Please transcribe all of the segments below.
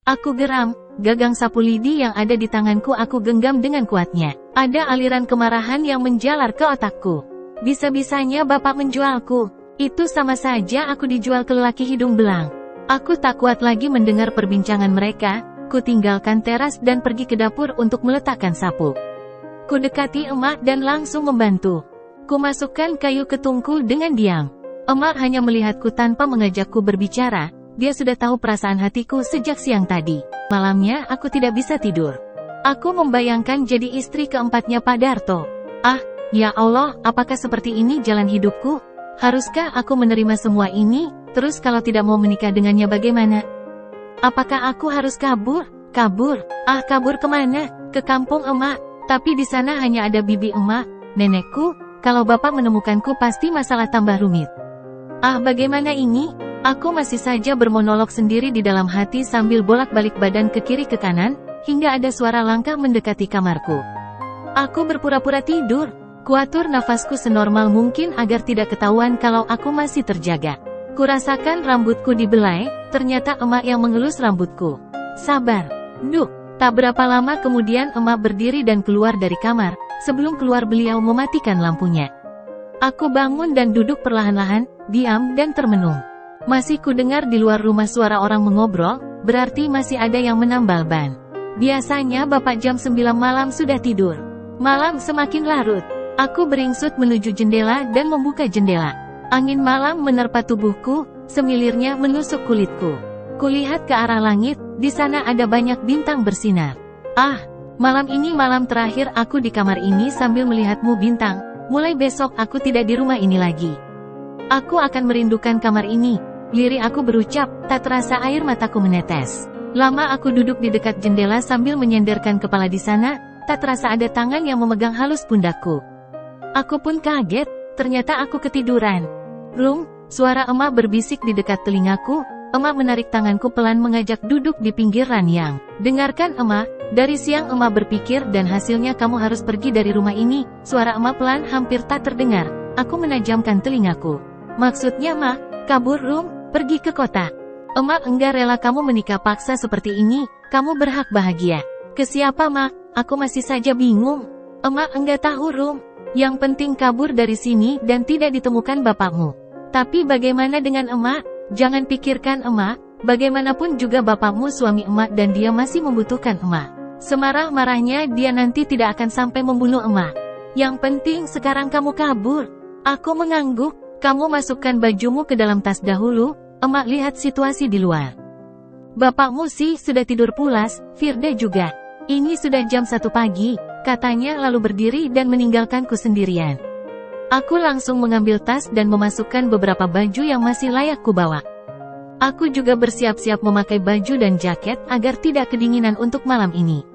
Aku geram, gagang sapu lidi yang ada di tanganku aku genggam dengan kuatnya. Ada aliran kemarahan yang menjalar ke otakku. Bisa-bisanya bapak menjualku. Itu sama saja aku dijual ke lelaki hidung belang. Aku tak kuat lagi mendengar perbincangan mereka, ku tinggalkan teras dan pergi ke dapur untuk meletakkan sapu. Ku dekati emak dan langsung membantu. Ku masukkan kayu ke tungku dengan diam. Emak hanya melihatku tanpa mengajakku berbicara, dia sudah tahu perasaan hatiku sejak siang tadi. Malamnya aku tidak bisa tidur. Aku membayangkan jadi istri keempatnya Pak Darto. Ah, ya Allah, apakah seperti ini jalan hidupku? Haruskah aku menerima semua ini, terus kalau tidak mau menikah dengannya bagaimana? Apakah aku harus kabur? Kabur? Ah, kabur kemana? Ke kampung emak. Tapi di sana hanya ada bibi emak, nenekku. Kalau bapak menemukanku pasti masalah tambah rumit. Ah, bagaimana ini? Aku masih saja bermonolog sendiri di dalam hati sambil bolak-balik badan ke kiri ke kanan, hingga ada suara langkah mendekati kamarku. Aku berpura-pura tidur. Kuatur nafasku senormal mungkin agar tidak ketahuan kalau aku masih terjaga. Kurasakan rambutku dibelai, ternyata emak yang mengelus rambutku. Sabar. Duh, tak berapa lama kemudian emak berdiri dan keluar dari kamar. Sebelum keluar beliau mematikan lampunya. Aku bangun dan duduk perlahan-lahan, diam dan termenung. Masih kudengar di luar rumah suara orang mengobrol, berarti masih ada yang menambal ban. Biasanya bapak jam 9 malam sudah tidur. Malam semakin larut. Aku beringsut menuju jendela dan membuka jendela. Angin malam menerpa tubuhku, semilirnya menusuk kulitku. Kulihat ke arah langit, di sana ada banyak bintang bersinar. Ah, malam ini malam terakhir aku di kamar ini sambil melihatmu bintang. Mulai besok aku tidak di rumah ini lagi. Aku akan merindukan kamar ini. Lirik aku berucap, tak terasa air mataku menetes. Lama aku duduk di dekat jendela sambil menyenderkan kepala di sana, tak terasa ada tangan yang memegang halus pundakku. Aku pun kaget, ternyata aku ketiduran. Rum, suara emak berbisik di dekat telingaku. Emak menarik tanganku pelan mengajak duduk di pinggir ranjang. Dengarkan emak, dari siang emak berpikir dan hasilnya kamu harus pergi dari rumah ini. Suara emak pelan hampir tak terdengar. Aku menajamkan telingaku. Maksudnya mak, kabur Rum, pergi ke kota. Emak enggak rela kamu menikah paksa seperti ini. Kamu berhak bahagia. Ke siapa mak? Aku masih saja bingung. Emak enggak tahu Rum. Yang penting kabur dari sini dan tidak ditemukan bapakmu. Tapi bagaimana dengan emak? Jangan pikirkan emak, bagaimanapun juga bapakmu suami emak dan dia masih membutuhkan emak. Semarah-marahnya dia nanti tidak akan sampai membunuh emak. Yang penting sekarang kamu kabur. Aku mengangguk, kamu masukkan bajumu ke dalam tas dahulu, emak lihat situasi di luar. Bapakmu sih sudah tidur pulas, Firda juga. Ini sudah jam 1 pagi. Katanya lalu berdiri dan meninggalkanku sendirian. Aku langsung mengambil tas dan memasukkan beberapa baju yang masih layak kubawa. Aku juga bersiap-siap memakai baju dan jaket agar tidak kedinginan untuk malam ini.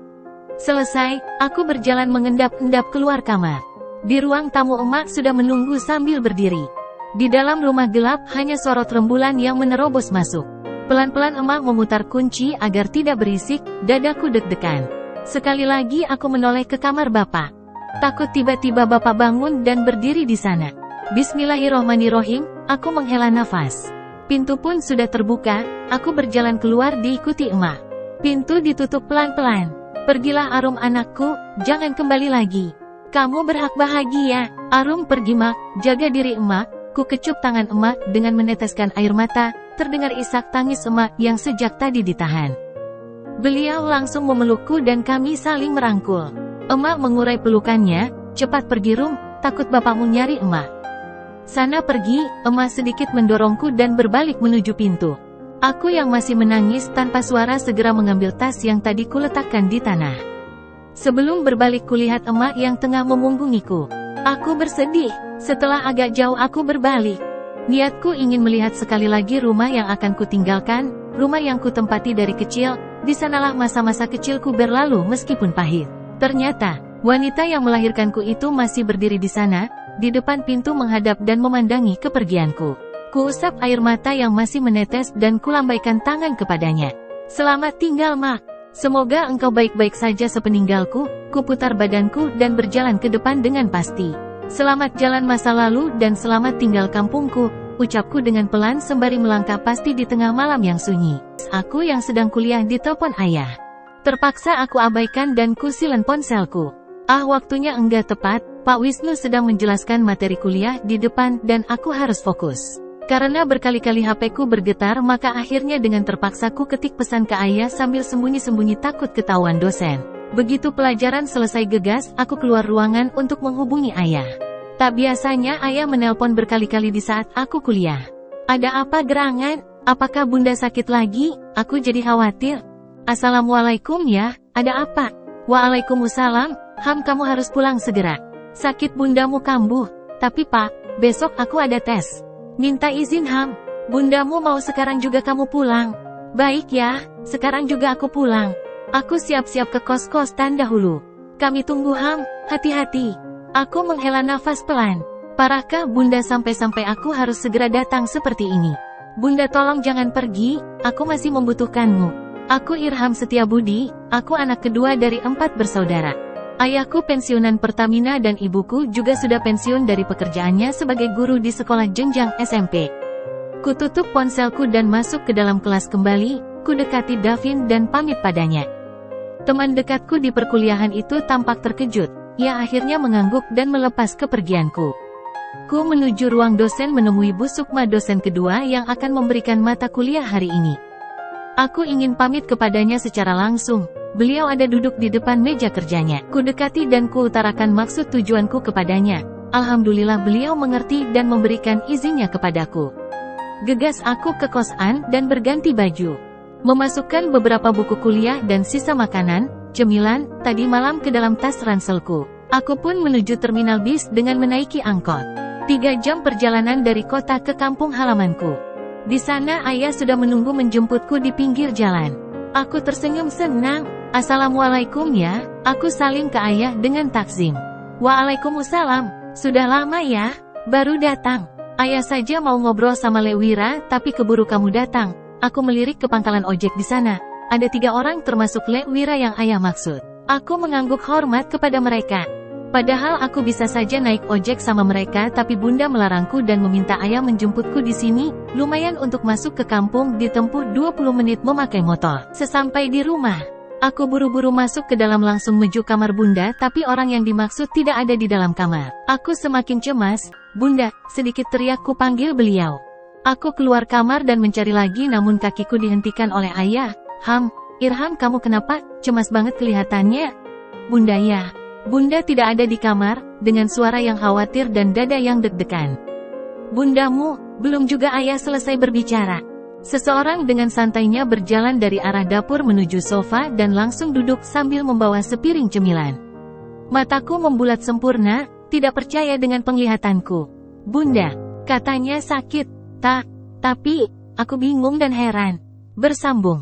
Selesai, aku berjalan mengendap-endap keluar kamar. Di ruang tamu emak sudah menunggu sambil berdiri. Di dalam rumah gelap hanya sorot rembulan yang menerobos masuk. Pelan-pelan emak memutar kunci agar tidak berisik, dadaku deg-degan. Sekali lagi aku menoleh ke kamar bapak. Takut tiba-tiba bapak bangun dan berdiri di sana. Bismillahirrohmanirrohim, aku menghela nafas. Pintu pun sudah terbuka, aku berjalan keluar diikuti emak. Pintu ditutup pelan-pelan. Pergilah Arum anakku, jangan kembali lagi. Kamu berhak bahagia. Arum pergi mak, jaga diri emak. Ku kecup tangan emak dengan meneteskan air mata, terdengar isak tangis emak yang sejak tadi ditahan. Beliau langsung memelukku dan kami saling merangkul. Emak mengurai pelukannya, cepat pergi Rum, takut bapakmu nyari emak. Sana pergi, emak sedikit mendorongku dan berbalik menuju pintu. Aku yang masih menangis tanpa suara segera mengambil tas yang tadi kuletakkan di tanah. Sebelum berbalik kulihat emak yang tengah memunggungiku. Aku bersedih, setelah agak jauh aku berbalik. Niatku ingin melihat sekali lagi rumah yang akan kutinggalkan, rumah yang kutempati dari kecil. Di sanalah masa-masa kecilku berlalu meskipun pahit. Ternyata, wanita yang melahirkanku itu masih berdiri di sana, di depan pintu menghadap dan memandangi kepergianku. Kuusap air mata yang masih menetes dan kulambaikan tangan kepadanya. Selamat tinggal mak. Semoga engkau baik-baik saja sepeninggalku. Kuputar badanku dan berjalan ke depan dengan pasti. Selamat jalan masa lalu dan selamat tinggal kampungku. ucapku dengan pelan sembari melangkah pasti di tengah malam yang sunyi. Aku yang sedang kuliah ditelepon ayah. Terpaksa aku abaikan dan ku silent ponselku. Waktunya enggak tepat, Pak Wisnu sedang menjelaskan materi kuliah di depan dan aku harus fokus. Karena berkali-kali HP-ku bergetar maka akhirnya dengan terpaksa ku ketik pesan ke ayah sambil sembunyi-sembunyi takut ketahuan dosen. Begitu pelajaran selesai gegas, aku keluar ruangan untuk menghubungi ayah. Tak biasanya ayah menelpon berkali-kali di saat aku kuliah. Ada apa gerangan? Apakah bunda sakit lagi? Aku jadi khawatir. Assalamualaikum ya, ada apa? Waalaikumsalam, Ham kamu harus pulang segera. Sakit bundamu kambuh. Tapi pak, besok aku ada tes. Minta izin Ham, bundamu mau sekarang juga kamu pulang. Baik ya, sekarang juga aku pulang. Aku siap-siap ke kos-kosan dahulu. Kami tunggu Ham, hati-hati. Aku menghela nafas pelan. Parahkah bunda sampai-sampai aku harus segera datang seperti ini? Bunda tolong jangan pergi, aku masih membutuhkanmu. Aku Irham Setiabudi, aku anak kedua dari 4 bersaudara. Ayahku pensiunan Pertamina dan ibuku juga sudah pensiun dari pekerjaannya sebagai guru di sekolah jenjang SMP. Kututup ponselku dan masuk ke dalam kelas kembali, ku dekati Davin dan pamit padanya. Teman dekatku di perkuliahan itu tampak terkejut, ia akhirnya mengangguk dan melepas kepergianku. Ku menuju ruang dosen menemui Bu Sukma dosen kedua yang akan memberikan mata kuliah hari ini. Aku ingin pamit kepadanya secara langsung. Beliau ada duduk di depan meja kerjanya. Ku dekati dan ku utarakan maksud tujuanku kepadanya. Alhamdulillah beliau mengerti dan memberikan izinnya kepadaku. Gegas aku ke kosan dan berganti baju. Memasukkan beberapa buku kuliah dan sisa makanan, cemilan, tadi malam ke dalam tas ranselku. Aku pun menuju terminal bis dengan menaiki angkot. 3 jam perjalanan dari kota ke kampung halamanku. Di sana ayah sudah menunggu menjemputku di pinggir jalan. Aku tersenyum senang. Assalamualaikum ya, aku salim ke ayah dengan takzim. Waalaikumsalam, sudah lama ya, baru datang. Ayah saja mau ngobrol sama Lewira tapi keburu kamu datang. Aku melirik ke pangkalan ojek di sana. Ada 3 orang termasuk Lewira yang ayah maksud. Aku mengangguk hormat kepada mereka. Padahal aku bisa saja naik ojek sama mereka tapi bunda melarangku dan meminta ayah menjemputku di sini. Lumayan untuk masuk ke kampung ditempuh 20 menit memakai motor. Sesampai di rumah, aku buru-buru masuk ke dalam langsung menuju kamar bunda tapi orang yang dimaksud tidak ada di dalam kamar. Aku semakin cemas. Bunda, sedikit teriakku panggil beliau. Aku keluar kamar dan mencari lagi namun kakiku dihentikan oleh ayah. Ham, Irham kamu kenapa? Cemas banget kelihatannya. Bunda ya. Bunda tidak ada di kamar, dengan suara yang khawatir dan dada yang deg-degan. Bundamu, belum juga ayah selesai berbicara. Seseorang dengan santainya berjalan dari arah dapur menuju sofa dan langsung duduk sambil membawa sepiring cemilan. Mataku membulat sempurna, tidak percaya dengan penglihatanku. Bunda, katanya sakit. Tapi, aku bingung dan heran. Bersambung.